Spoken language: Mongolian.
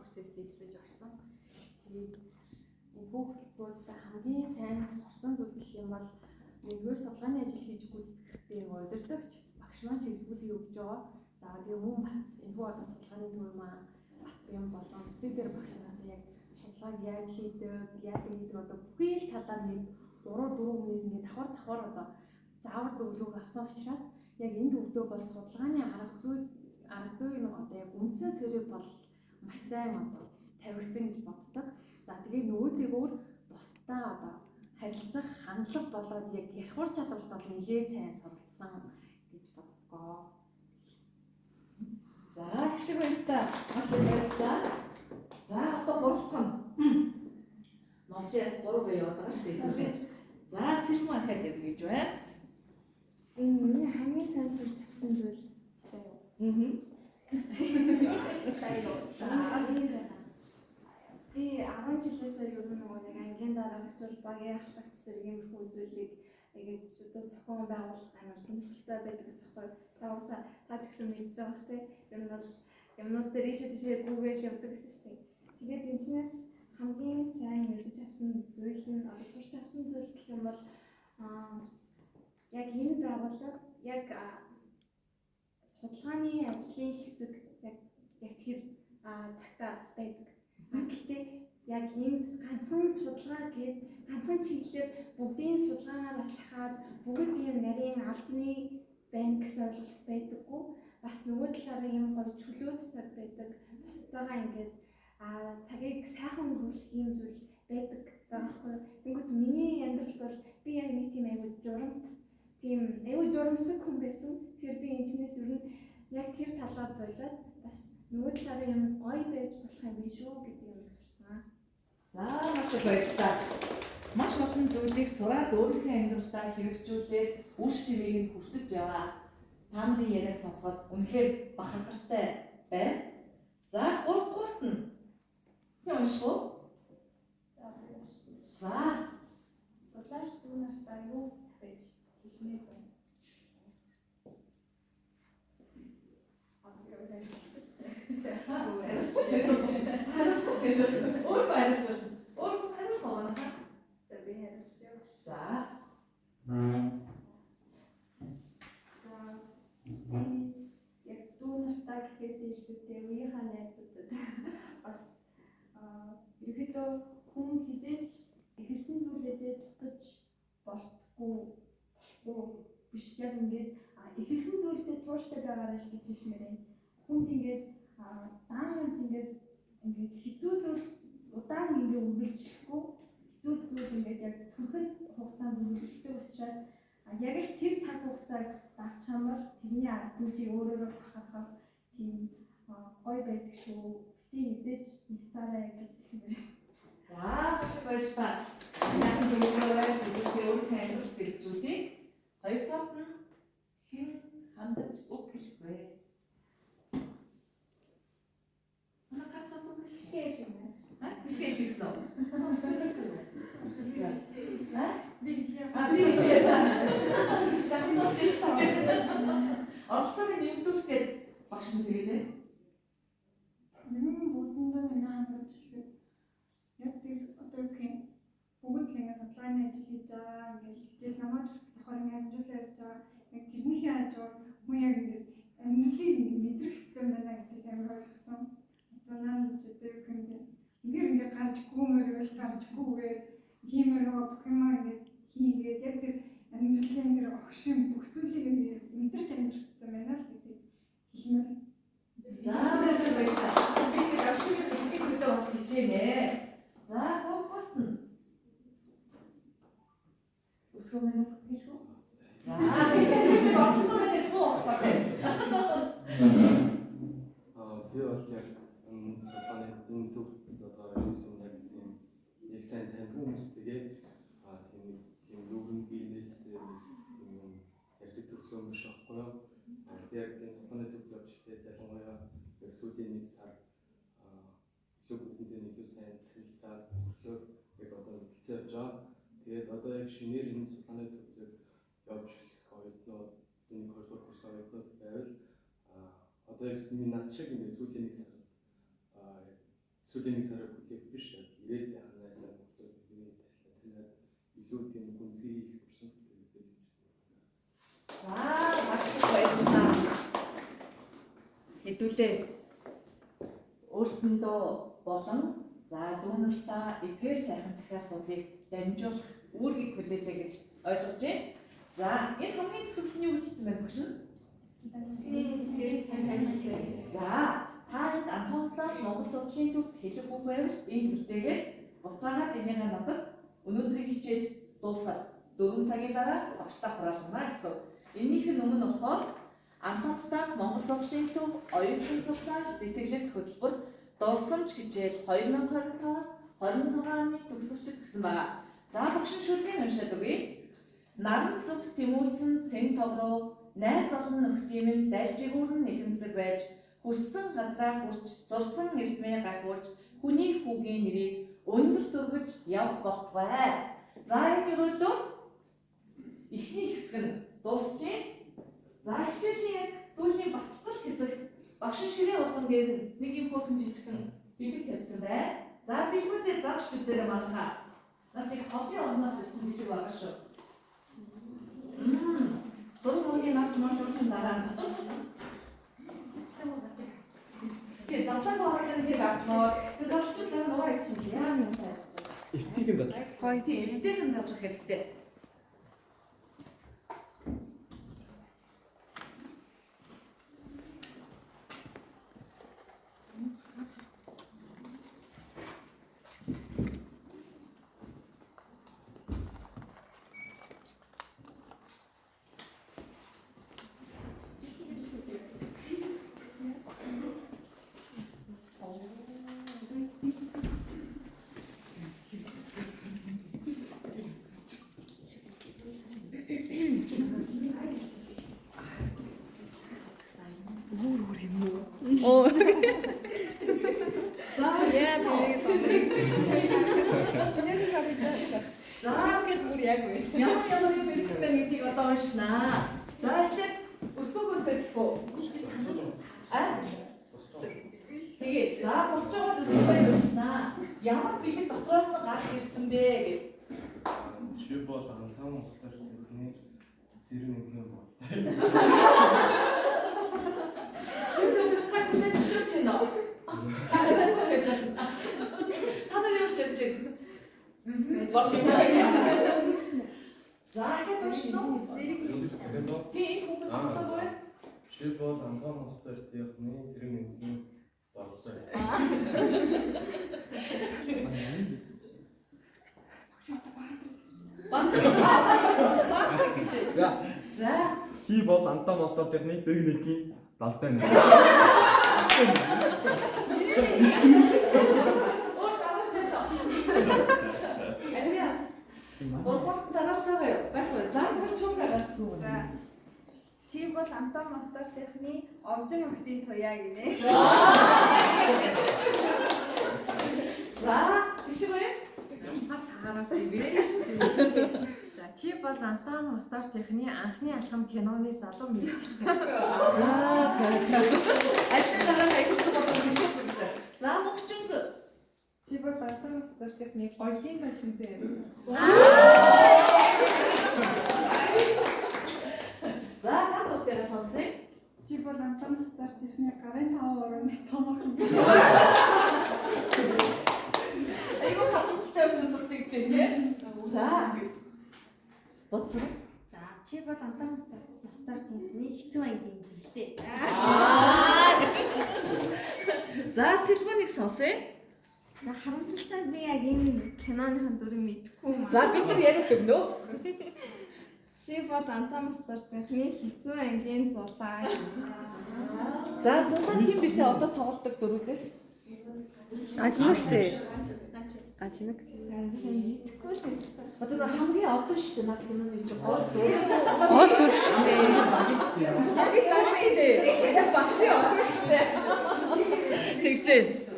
курсээс эхэлж орсон. Тэгээд энэ хүүхдүүдтэй хамгийн сайн сурсан зүйл гэх юм бол нэгдүгээр судалгааны ажил хийж гүйцэтгэхдээ удирдагч багш маань чиглүүлгийг өгж байгаа. За тэгээ мөн бас энэхүү одоо судалгааны төв маань юм болон эцэг дээр багш нараас яг судалгааг яаж хийдэг, яадаг гэдэг одоо бүхий л талаар нэг 3-4 хүнээс ингэ давхар одоо заавар зөвлөгөө авсан учраас яг энэ төвдөө бол судалгааны арга зүйн нэг одоо яг үндсэн сөрөг бол маш сайн одоо тавигдсан гэж боддог. За тэгээ нөгөөтэйгөр бусдаа одоо харилцах хандлага болоод яг ярихур чадварт бол нэлээд сайн суралцсан гэж боддгоо. За их шиг баярлалаа. Маш их баярлалаа. За одоо гуравтхан. Монголоос 3 гээ яваад байгаа шүү дээ. За цэлмэн ахад яв гэж байна. Энэ миний хамгийн сайн сурч авсан зүйл заяа. Би 10 жилээс ер нь нөгөө нэг ангийн дараах эсвэл багийн ахлагч зэрэг иймэрхүү зүйлийг ингэж одоо зохион байгуулах амар сонирхолтой байдаг гэсэн хэрэг. Тавсаа таач гэсэн мэдж байгаа бох тий. Ер нь бол юмнууд дээр ийшээ тийшээ гүгээл явдаг гэсэн шүү дээ. Тэгээд энэчнээс хамгийн сайн мэдж авсан зүйл нь одоо сурч авсан зүйл гэх юм бол яг энэ байгууллага яг судалгааны ажлын хэсэг яг тэр цагтаа байдаг. Гэхдээ яг энд ганцхан судалгаа гээд ганцхан чиглэлээр бүгдийн судалгаагаар ашиглаад бүгд ийм нарийн албаны байна гэсэн ойлголт байдаггүй. Бас нөгөө талаараа ийм гоё чөлөөт цаг байдаг. Бусдаагаа ингээд цагийг сайхан өнгөрүүлэх юм зүйл байдаг байхгүй. Тэнгүүд миний амьдралд бол би яг нэг тийм аюул журамт тийм аюул журамсаг хүн байсан. Тэгэхээр би энэчнээс ер нь яг тэр талаа болоод бас нөгөө талаараа юм гоё байж болох юм биш үү гэдэг юм сурсан. За маш их баярлалаа. Маш олон зүйлийг сураад өөрийнхөө амьдралдаа хэрэгжүүлээд үр шимийг нь хүртэж яваа. Та нарын яриаг сонсоход үнэхээр бахархалтай байна. За 3 дугаарт нь яаш вэ? За Судлаач дүү нартаа юу захиж хэлмээр байна. Яг дүү нартаа гэхээс илүүтэй үеийнхаа найзуудад бас ерөөдөө хүн хизээч эхэлсэн зүйлээсээ дутаж болтгүй биш яг ингээд эхэлсэн зүйлдээ тууштай байгаарай л гэж хэлмээр байна. Хүнд ингээд даанганц ингээд хэцүү зүйл удаан ингээд үргэлжлэхгүй хэцүү зүйл ингээд яг түрхэн хугацаанд үргэлжлэдэг учраас яг л тэр цаг хугацааг давчмаар тэрний ардан чи өөрөөрөө бахархах тийм гоё байдаг шүү. Бити хизээч нэгцаарай гэж хэлмээр. за маш их баярлалаа. Сайхан зөвлөгөөрөө өөрийнхөө амьдралд хэрэгжүүлье. Хоёр талд нь хэн хандаж үг хэлэх вэ? Кацаад үг хэлэх юм байна. Хишээ хэлсэн үү? Би оролцооны нэмдүүлэхэд багш нь тэгээд бүгдэнд нэг хандаж хэлдэг. Яг тэр одоо гэх юм бүгд л ингэ судалгааны ажил хийж байгаа ингээл хичээл намайг болохоор ингэ амжуулаа явж байгаа. Яг тэрнийхээ хажуугаар хүн яг ингэ амьдралыг мэдрэх систем байна гэдэг амар ойлгосон. Одоо наад ч одоо юу юм бэ? Ингээ гарч гүмээр бол гарч гүгээд хиймээр бүх юм ингэ хийгээд яг тэр амьдралын тэр огшин бүх зүйлийг ингэ мэдрэж амьдрах систем байна л гэдэг хэлмээр. за маш их баярлалаа. Би тэр огшин бүхнийг бас хийж байна. За гуравт нь өсгөө мөн хэлэх үү? За би оролцооны нэг 100 багтай. Би бол яг судалгааны энэ төвд одоо юусэн яг тийм яг сайн таньдаг хүмүүстэйгээ тийм нүүрэн бие нээлттэй юм ярьдаг төрлөө биш аахгүй юу? Тэгээд яг энэ судалгааны төвд явж ихлээр ялангуяа яг сүүлийн нэг сар илүү бүхэндээ илүү сайн танилцаад өглөө яг одоо мэдэлцээ явж байгаа. Тэгээд одоо яг шинээр энэ судалгааны төвд явж эхлэх оюутнууд энэ 2 дугаар курсын оюутнууд байвал одоо яг миний над шиг ингээд сүүлийн нэг сар сүүлийн нэг сараар бүлээх биш яг гэрээс яхаа найслаа мөртлөө тэгээд талаа илүү тийм гүнзгий их турсан бүтээсэй. За маш их баярлалаа. Хэдүүлээ өөрсөндөө болон за дүүнэртаа эдгээр сайхан захиасуудыг дамжуулах үүргийг хүлээлээ гэж ойлгож байна. За энэ хамгийн зөвхөн юу хийсэн байх вэ? За та энд Антонстад Монгол судлалын төвд хэлэх үг байвал энэ бэлтээгээд буцаагаад энийг надад өнөөдрийн хичээл дуусгаад 4 цагийн дараа багштай хураалгана гэсэн. Энийх нь өмнө болохоор Антонстад Монгол судлалын төв оюутан судлаач тэтгэлэгт хөтөлбөр дурсамж хичээл 2025-аас 26 оны төгсөгчд гэсэн байна. За багш шүлгийг уншаад өгье. Наран зүгт тэмүүлсэн цэн тогроо найз олон нөхдиймэл дайрчигүүрэн нэхэмсэг байж хүссэн газраа хүрч сурсан эрдмээ гахуулж хүний хүүгийн нэрийг өндөр дүргэж явах болтугай. За энэ ерөөсөө эхний хэсэг нь дуусчээ. За хичээлийн яг сүүлийн батлал хэсэг багш ширээ болгон гээд нэг юм хөрхөн жижигхэн бэлэг тавьсан бай. За бэлгүүдээ зарч үзээрэй манайхаа. Наа чи кофе орноос ирсэн бэлэг байгаа шүү. Зураг мөргийн авч мөржүүлсэн дараа. Тэгээ задлаг байгаа нэг авчмаар. Тэгээ задлж дараа нураа ирсэн яа юм таа. Эвтийхэн задлах. Эвтийхэн задлах хэрэгтэй. Ямар юм ирсэн бэ гэдгийг одоо уншнаа. За эхлээд өсгөөс хэлэхгүй. Тэгээ за босч байгаа өсгөөг уншнаа. Ямар бэлэг дотроос нь гарч ирсэн бэ гэв. Чи бол антам устгах техник зэрэг нэг юм бол. Хатсан шүрч нөө. Та нар юу хийж байна? За хэд уншсан? Тийм хүмүүс сонсоогүй. Чи бол антам устгах техник зэрэг нэг юм болтой. За. Чи бол антам устгах техник зэрэг нэгний далтай нэ. Орпорт дараалаа байхгүй. За тэр чуг гаргасан. За. Чи бол антам мастер техник овжин охтын туяа гинэ. За гişгөө. Таараас ивэ. За чи бол антам мастер техникийн анхны алхам киноны залуу мэрэгчлээ. За. Ажил дараа хайхсан бодож байна. За мөгчөнд Чи бол антам мастер техник гоёлын машинзээ юм. За тас утгаараа сонсъё. Чи бол антам мастер техник гарын 5 орны томоохон. Айгуу халамжтай учраас ус тэгж байна. За. Боцсон. За чи бол антам мастер техникийн хэцүү ангийн хэлтэй. За цэлбэнийг сонсъё. Харамсалтай би яг энэ киноныхон дүрийг мэдэхгүй юм. За бид нар яриад өгнө. Чи бол антам мастер техник хэцүү ангийн зулаа. За зулаа хин бэлээ одоо тоглодог дөрүүдээс. Гажинаг штэ. Гажинаг. Мэдэхгүй шүү дээ. Одоо хамгийн одоо шүү дээ над киноны чинь гол зөв. Гол дүр штэ. Хамгийн лаг шүү дээ. Багш явах шүү дээ. Тэгж байна.